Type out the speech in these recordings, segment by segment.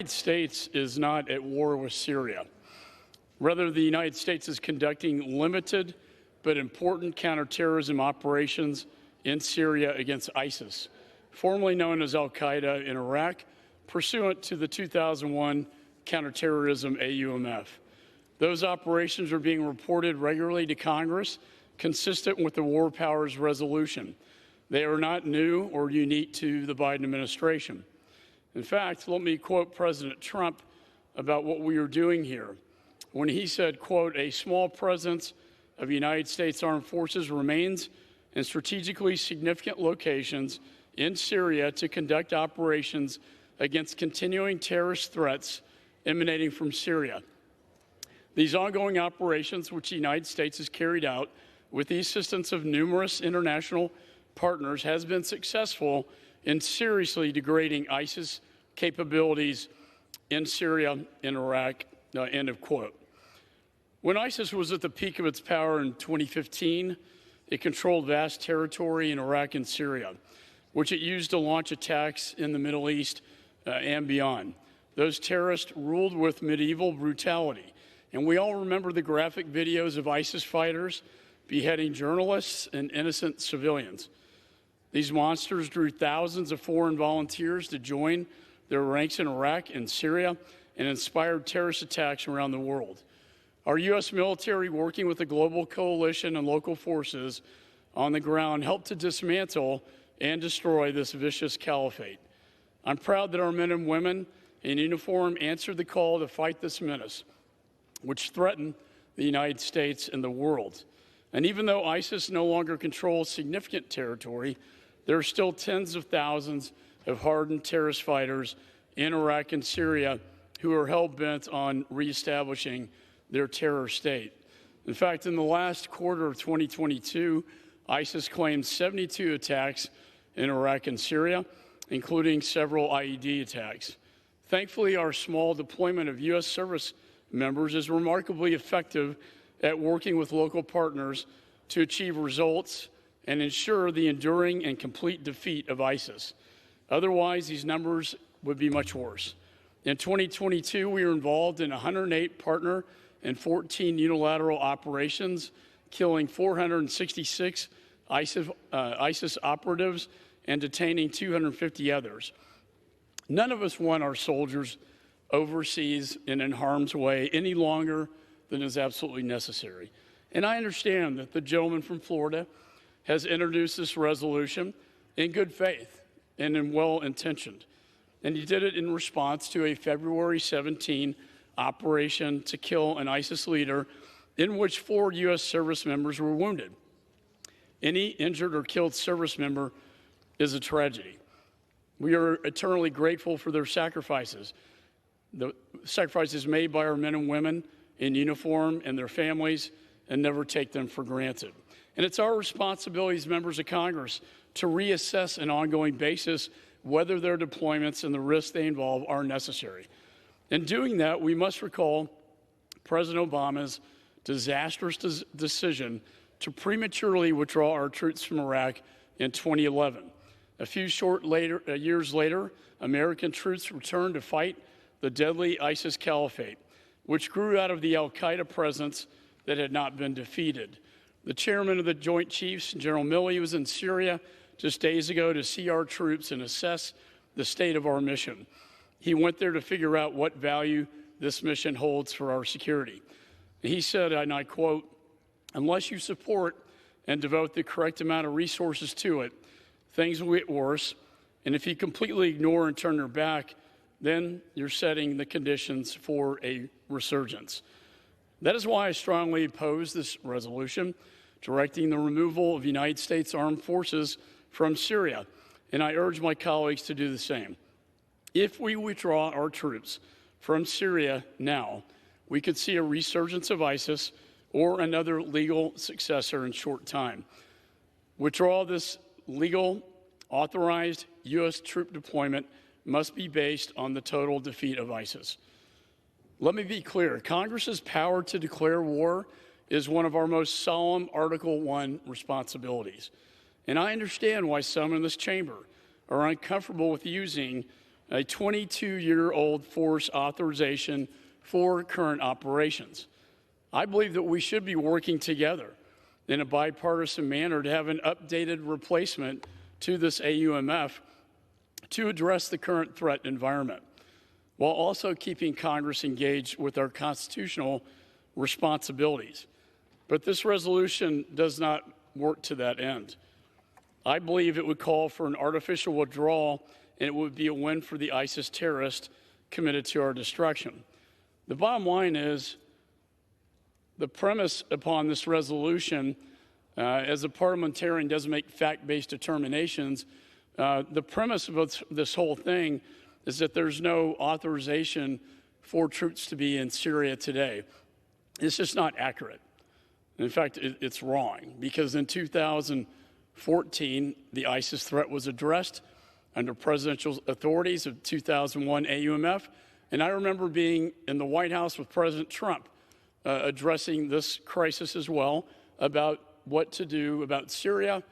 United States is not at war with Syria. Rather, the United States is conducting limited but important counterterrorism operations in Syria against ISIS, formerly known as al-Qaeda in Iraq, pursuant to the 2001 counterterrorism AUMF. Those operations are being reported regularly to Congress, consistent with the War Powers Resolution. They are not new or unique to the Biden administration. In fact, let me quote President Trump about what we are doing here when he said, quote, "A small presence of United States Armed Forces remains in strategically significant locations in Syria to conduct operations against continuing terrorist threats emanating from Syria. These ongoing operations, which the United States has carried out with the assistance of numerous international partners, has been successful in seriously degrading ISIS capabilities in Syria and Iraq," end of quote. When ISIS was at the peak of its power in 2015, it controlled vast territory in Iraq and Syria, which it used to launch attacks in the Middle East and beyond. Those terrorists ruled with medieval brutality, and we all remember the graphic videos of ISIS fighters beheading journalists and innocent civilians. These monsters drew thousands of foreign volunteers to join their ranks in Iraq and Syria and inspired terrorist attacks around the world. Our U.S. military, working with a global coalition and local forces on the ground, helped to dismantle and destroy this vicious caliphate. I'm proud that our men and women in uniform answered the call to fight this menace, which threatened the United States and the world. And even though ISIS no longer controls significant territory, there are still tens of thousands of hardened terrorist fighters in Iraq and Syria who are hell-bent on reestablishing their terror state. In fact, in the last quarter of 2022, ISIS claimed 72 attacks in Iraq and Syria, including several IED attacks. Thankfully, our small deployment of U.S. service members is remarkably effective at working with local partners to achieve results and ensure the enduring and complete defeat of ISIS. Otherwise, these numbers would be much worse. In 2022, we were involved in 108 partner and 14 unilateral operations, killing 466 ISIS operatives and detaining 250 others. None of us want our soldiers overseas and in harm's way any longer than is absolutely necessary. And I understand that the gentleman from Florida has introduced this resolution in good faith and in well-intentioned. And he did it in response to a February 17 operation to kill an ISIS leader in which 4 U.S. service members were wounded. Any injured or killed service member is a tragedy. We are eternally grateful for their sacrifices, the sacrifices made by our men and women in uniform and their families, and never take them for granted. And it's our responsibility as members of Congress to reassess on an ongoing basis whether their deployments and the risks they involve are necessary. In doing that, we must recall President Obama's disastrous decision to prematurely withdraw our troops from Iraq in 2011. A few years later, American troops returned to fight the deadly ISIS caliphate, which grew out of the al-Qaeda presence that had not been defeated. The chairman of the Joint Chiefs, General Milley, was in Syria just days ago to see our troops and assess the state of our mission. He went there to figure out what value this mission holds for our security. He said, and I quote, "Unless you support and devote the correct amount of resources to it, things will get worse, and if you completely ignore and turn your back, then you're setting the conditions for a resurgence." That is why I strongly oppose this resolution directing the removal of United States Armed Forces from Syria, and I urge my colleagues to do the same. If we withdraw our troops from Syria now, we could see a resurgence of ISIS or another legal successor in short time. Withdrawal of this legal, authorized U.S. troop deployment must be based on the total defeat of ISIS. Let me be clear, Congress's power to declare war is one of our most solemn Article I responsibilities. And I understand why some in this chamber are uncomfortable with using a 22-year-old force authorization for current operations. I believe that we should be working together in a bipartisan manner to have an updated replacement to this AUMF to address the current threat environment, while also keeping Congress engaged with our constitutional responsibilities. But this resolution does not work to that end. I believe it would call for an artificial withdrawal, and it would be a win for the ISIS terrorists committed to our destruction. The bottom line is, the premise upon this resolution, as a parliamentarian doesn't make fact-based determinations, the premise of this whole thing is that there's no authorization for troops to be in Syria today. It's just not accurate. In fact, it's wrong, because in 2014, the ISIS threat was addressed under presidential authorities of 2001 AUMF, and I remember being in the White House with President Trump addressing this crisis as well, about what to do about Syria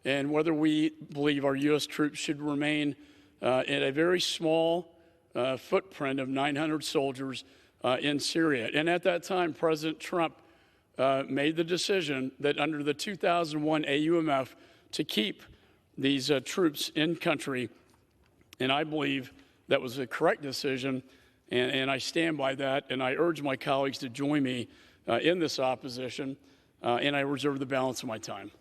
and whether we believe our U.S. troops should remain in a very small footprint of 900 soldiers in Syria. And at that time, President Trump made the decision that under the 2001 AUMF to keep these troops in country, and I believe that was a correct decision, and I stand by that, and I urge my colleagues to join me in this opposition, and I reserve the balance of my time.